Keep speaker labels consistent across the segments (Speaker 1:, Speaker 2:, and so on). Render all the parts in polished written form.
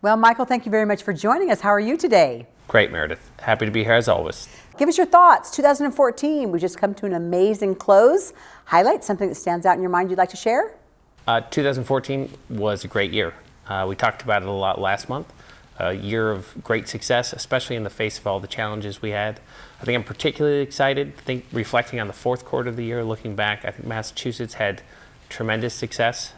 Speaker 1: Well, Michael, thank you very much for joining us. How are you today?
Speaker 2: Great, Meredith. Happy to be here as always.
Speaker 1: Give us your thoughts. 2014, we just come to an amazing close. Highlight something that stands out in your mind you'd like to share?
Speaker 2: 2014 was a great year. We talked about it a lot last month. A year of great success, especially in the face of all the challenges we had. I think I'm particularly excited. Reflecting on the fourth quarter of the year, looking back, I think Massachusetts had tremendous success.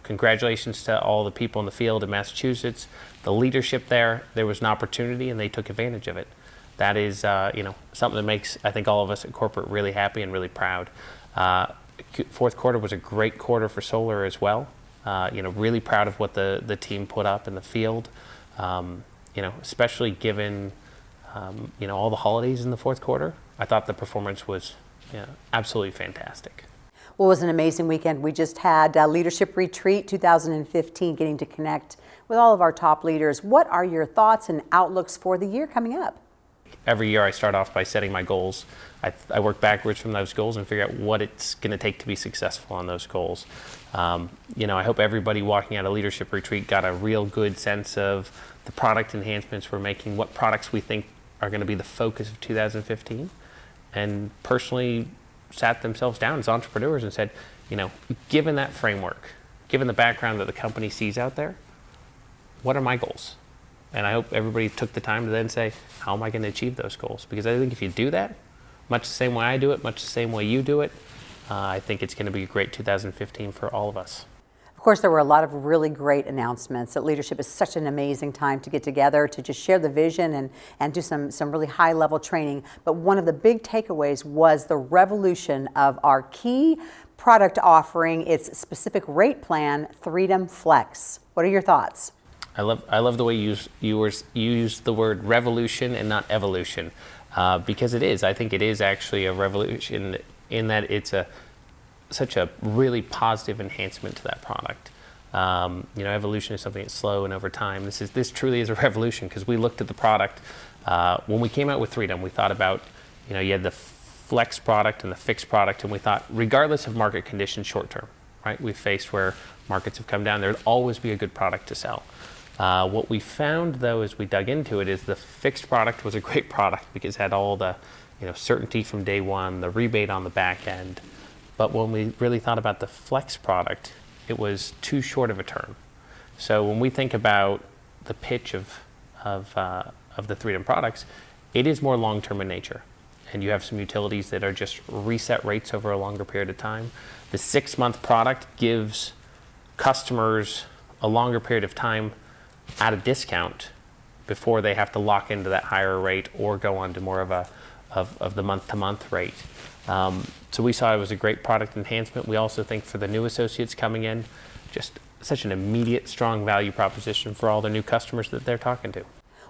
Speaker 2: Congratulations to all the people in the field in Massachusetts. The leadership there was an opportunity and they took advantage of it. That is, something that makes, I think, all of us at corporate really happy and really proud. Fourth quarter was a great quarter for solar as well. Really proud of what the team put up in the field. Especially given, all the holidays in the fourth quarter. I thought the performance was absolutely fantastic.
Speaker 1: Well, it was an amazing weekend. We just had a Leadership Retreat 2015, getting to connect with all of our top leaders. What are your thoughts and outlooks for the year coming up?
Speaker 2: Every year I start off by setting my goals. I work backwards from those goals and figure out what it's going to take to be successful on those goals. I hope everybody walking out of Leadership Retreat got a real good sense of the product enhancements we're making, what products we think are going to be the focus of 2015, and personally sat themselves down as entrepreneurs and said, given that framework, given the background that the company sees out there, what are my goals? And I hope everybody took the time to then say, how am I going to achieve those goals? Because I think if you do that, much the same way I do it, much the same way you do it, I think it's going to be a great 2015 for all of us.
Speaker 1: Of course, there were a lot of really great announcements. That leadership is such an amazing time to get together, to just share the vision and do some really high-level training. But one of the big takeaways was the revolution of our key product offering, its specific rate plan, Viridian Flex. What are your thoughts?
Speaker 2: I love the way you use the word revolution and not evolution, because it is. I think it is actually a revolution in that it's such a really positive enhancement to that product. Evolution is something that's slow and over time. This truly is a revolution, because we looked at the product when we came out with Viridian. We thought about, you had the flex product and the fixed product, and we thought, regardless of market conditions, short term, right? We've faced where markets have come down. There would always be a good product to sell. What we found, though, as we dug into it, is the fixed product was a great product because it had all the certainty from day one, the rebate on the back end. But when we really thought about the flex product, it was too short of a term. So when we think about the pitch of the Viridian products, it is more long-term in nature. And you have some utilities that are just reset rates over a longer period of time. The 6-month product gives customers a longer period of time at a discount before they have to lock into that higher rate or go on to more of the month-to-month rate. So we saw it was a great product enhancement. We also think for the new associates coming in, just such an immediate, strong value proposition for all the new customers that they're talking to.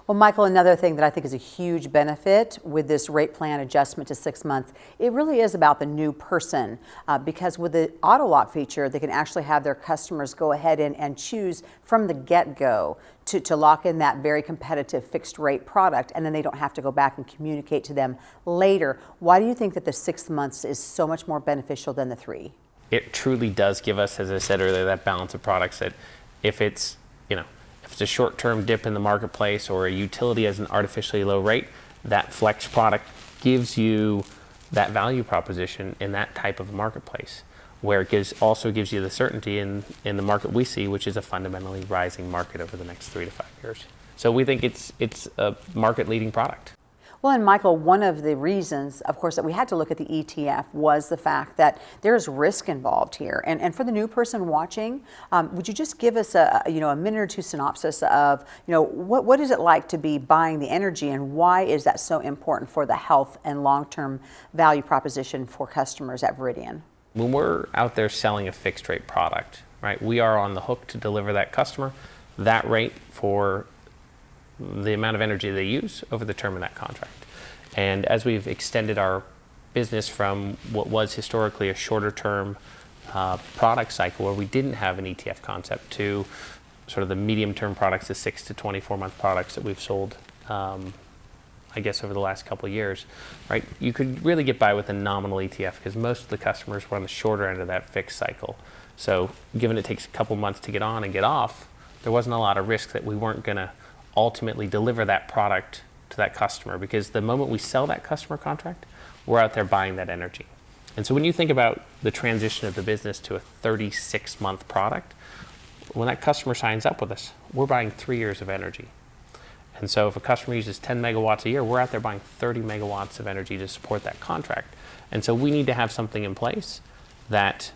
Speaker 1: Well, Michael, another thing that I think is a huge benefit with this rate plan adjustment to 6 months, it really is about the new person, because with the auto lock feature, they can actually have their customers go ahead and choose from the get-go to lock in that very competitive fixed rate product, and then they don't have to go back and communicate to them later. Why do you think that the 6 months is so much more beneficial than the 3?
Speaker 2: It truly does give us, as I said earlier, that balance of products that if it's a short-term dip in the marketplace or a utility has an artificially low rate, that flex product gives you that value proposition in that type of marketplace, where it also gives you the certainty in the market we see, which is a fundamentally rising market over the next 3 to 5 years. So we think it's a market-leading product.
Speaker 1: Well, and Michael, one of the reasons, of course, that we had to look at the ETF was the fact that there's risk involved here. And for the new person watching, would you just give us a minute or two synopsis of, what is it like to be buying the energy, and why is that so important for the health and long-term value proposition for customers at Viridian?
Speaker 2: When we're out there selling a fixed rate product, right, we are on the hook to deliver that customer that rate for the amount of energy they use over the term of that contract. And as we've extended our business from what was historically a shorter term product cycle where we didn't have an ETF concept to sort of the medium term products, the 6 to 24 month products that we've sold, I guess over the last couple of years, right? You could really get by with a nominal ETF because most of the customers were on the shorter end of that fixed cycle. So given it takes a couple months to get on and get off, there wasn't a lot of risk that we weren't going to ultimately deliver that product to that customer, because the moment we sell that customer contract, we're out there buying that energy. And so when you think about the transition of the business to a 36-month product, when that customer signs up with us, we're buying 3 years of energy. And so if a customer uses 10 megawatts a year, we're out there buying 30 megawatts of energy to support that contract. And so we need to have something in place that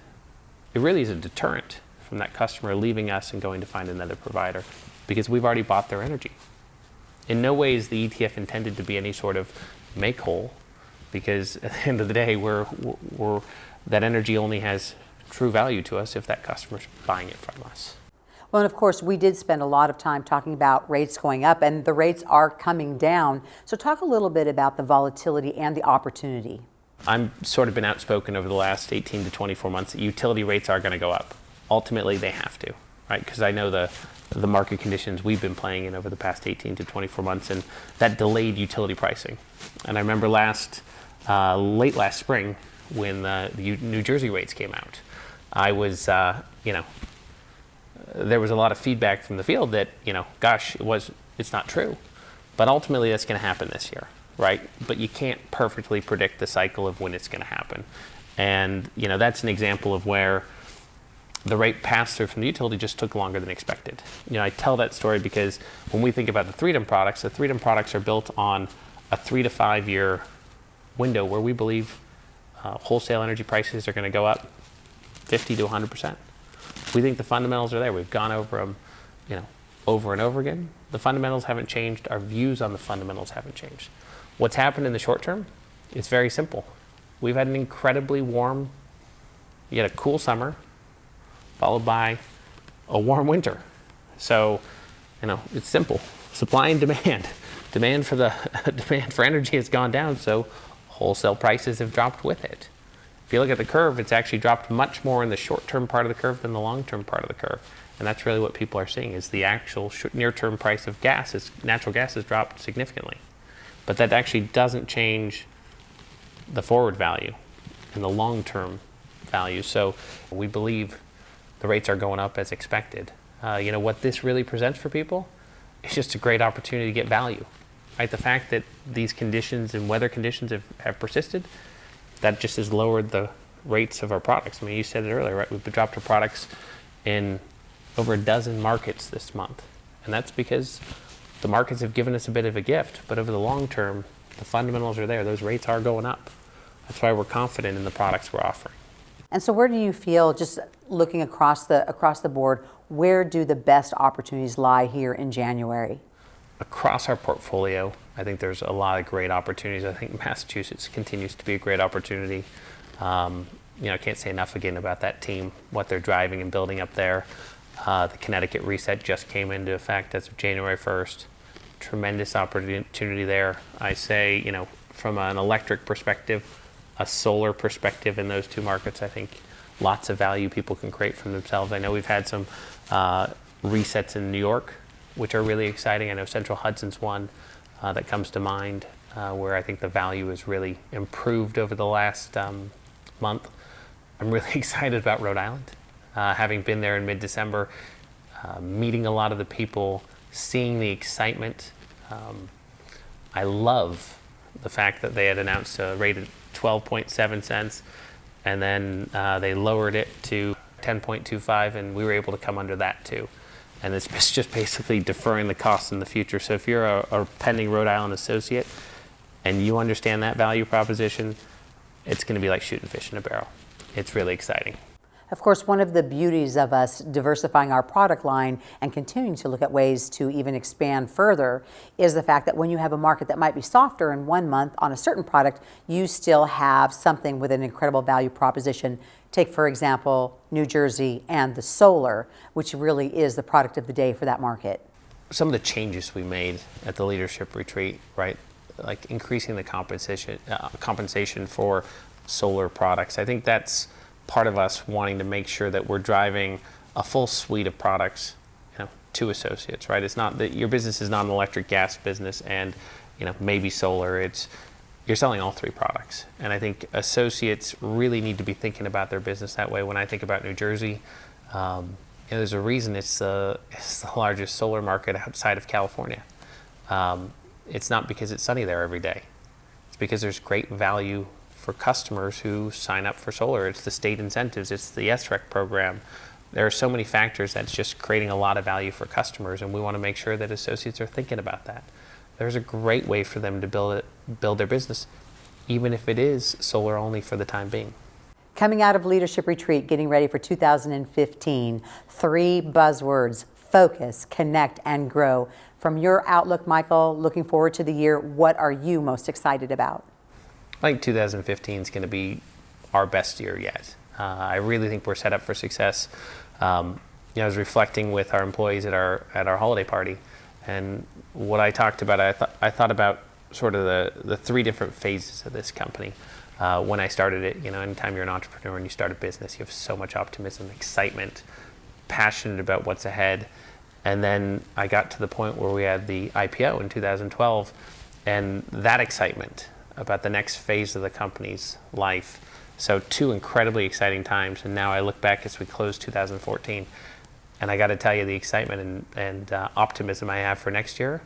Speaker 2: it really is a deterrent from that customer leaving us and going to find another provider, because we've already bought their energy. In no way is the ETF intended to be any sort of make whole, because at the end of the day, that energy only has true value to us if that customer's buying it from us.
Speaker 1: Well, and of course, we did spend a lot of time talking about rates going up, and the rates are coming down. So talk a little bit about the volatility and the opportunity.
Speaker 2: I'm sort of been outspoken over the last 18 to 24 months that utility rates are going to go up. Ultimately, they have to, right? Because I know the market conditions we've been playing in over the past 18 to 24 months, and that delayed utility pricing. And I remember late last spring, when the New Jersey rates came out, I was, there was a lot of feedback from the field that, gosh, it's not true. But ultimately, that's going to happen this year, right? But you can't perfectly predict the cycle of when it's going to happen. And, that's an example of where the rate pass-through from the utility just took longer than expected. I tell that story because when we think about the Viridian products are built on a 3 to 5 year window where we believe wholesale energy prices are going to go up 50 to 100%. We think the fundamentals are there. We've gone over them, over and over again. The fundamentals haven't changed. Our views on the fundamentals haven't changed. What's happened in the short term? It's very simple. We've had an incredibly warm, you had a cool summer, followed by a warm winter. So, it's simple. Supply and demand. Demand for energy has gone down, so wholesale prices have dropped with it. If you look at the curve, it's actually dropped much more in the short-term part of the curve than the long-term part of the curve. And that's really what people are seeing, is the actual near-term price of natural gas has dropped significantly. But that actually doesn't change the forward value and the long-term value. So we believe the rates are going up as expected. What this really presents for people is just a great opportunity to get value. Right? The fact that these conditions and weather conditions have persisted, that just has lowered the rates of our products. I mean, you said it earlier, right? We've dropped our products in over a dozen markets this month. And that's because the markets have given us a bit of a gift. But over the long term, the fundamentals are there. Those rates are going up. That's why we're confident in the products we're offering.
Speaker 1: And so where do you feel, just looking across the board, where do the best opportunities lie here in January?
Speaker 2: Across our portfolio, I think there's a lot of great opportunities. I think Massachusetts continues to be a great opportunity. I can't say enough again about that team, what they're driving and building up there. The Connecticut reset just came into effect as of January 1st. Tremendous opportunity there. I say, from an electric perspective, a solar perspective in those two markets, I think lots of value people can create from themselves. I know we've had some resets in New York, which are really exciting. I know Central Hudson's one that comes to mind, where I think the value has really improved over the last month. I'm really excited about Rhode Island. Having been there in mid-December, meeting a lot of the people, seeing the excitement. I love the fact that they had announced a rate of 12.7 cents, and then they lowered it to 10.25, and we were able to come under that too. And it's just basically deferring the costs in the future. So if you're a pending Rhode Island associate and you understand that value proposition, it's going to be like shooting fish in a barrel. It's really exciting.
Speaker 1: Of course, one of the beauties of us diversifying our product line and continuing to look at ways to even expand further is the fact that when you have a market that might be softer in 1 month on a certain product, you still have something with an incredible value proposition. Take, for example, New Jersey and the solar, which really is the product of the day for that market.
Speaker 2: Some of the changes we made at the leadership retreat, right? Like increasing the compensation for solar products. I think that's part of us wanting to make sure that we're driving a full suite of products, to associates, right? It's not that your business is not an electric gas business and, maybe solar. You're selling all three products. And I think associates really need to be thinking about their business that way. When I think about New Jersey, there's a reason it's the largest solar market outside of California. It's not because it's sunny there every day. It's because there's great value for customers who sign up for solar. It's the state incentives, it's the SREC program. There are so many factors that's just creating a lot of value for customers, and we want to make sure that associates are thinking about that. There's a great way for them to build their business, even if it is solar only for the time being.
Speaker 1: Coming out of Leadership Retreat, getting ready for 2015, 3 buzzwords: focus, connect, and grow. From your outlook, Michael, looking forward to the year, what are you most excited about?
Speaker 2: I think 2015 is going to be our best year yet. I really think we're set up for success. I was reflecting with our employees at our holiday party, and what I talked about, I thought about sort of the 3 different phases of this company. When I started it, anytime you're an entrepreneur and you start a business, you have so much optimism, excitement, passionate about what's ahead. And then I got to the point where we had the IPO in 2012, and that excitement about the next phase of the company's life. So 2 incredibly exciting times, and now I look back as we close 2014, and I got to tell you, the excitement and optimism I have for next year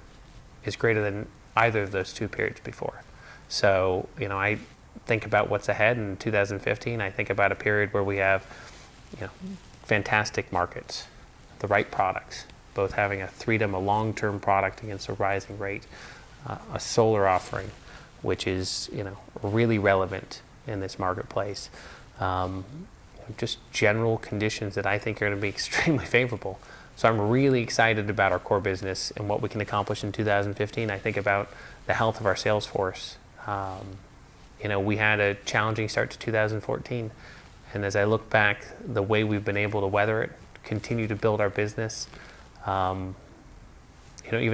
Speaker 2: is greater than either of those 2 periods before. So, I think about what's ahead in 2015. I think about a period where we have, fantastic markets, the right products, both having a Freedom, a long-term product against a rising rate, a solar offering, which is, really relevant in this marketplace. Just general conditions that I think are going to be extremely favorable. So I'm really excited about our core business and what we can accomplish in 2015. I think about the health of our sales force. We had a challenging start to 2014, and as I look back, the way we've been able to weather it, continue to build our business, even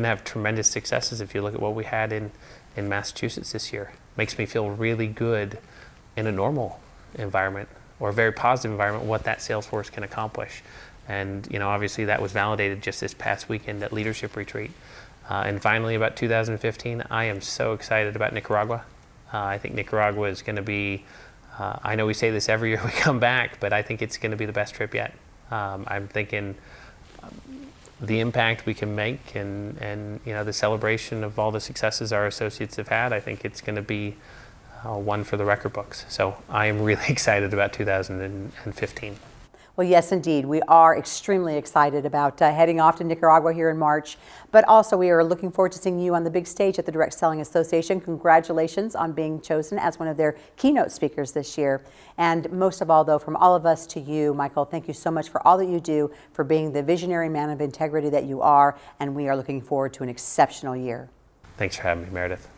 Speaker 2: have tremendous successes. If you look at what we had in Massachusetts this year, makes me feel really good in a normal environment or a very positive environment, what that sales force can accomplish. And obviously that was validated just this past weekend at Leadership Retreat. And finally, about 2015, I am so excited about Nicaragua. I think Nicaragua is going to be, I know we say this every year we come back, but I think it's going to be the best trip yet. I'm thinking the impact we can make and the celebration of all the successes our associates have had, I think it's going to be one for the record books. So I am really excited about 2015.
Speaker 1: Well, yes, indeed. We are extremely excited about heading off to Nicaragua here in March, but also we are looking forward to seeing you on the big stage at the Direct Selling Association. Congratulations on being chosen as one of their keynote speakers this year. And most of all, though, from all of us to you, Michael, thank you so much for all that you do, for being the visionary man of integrity that you are, and we are looking forward to an exceptional year.
Speaker 2: Thanks for having me, Meredith.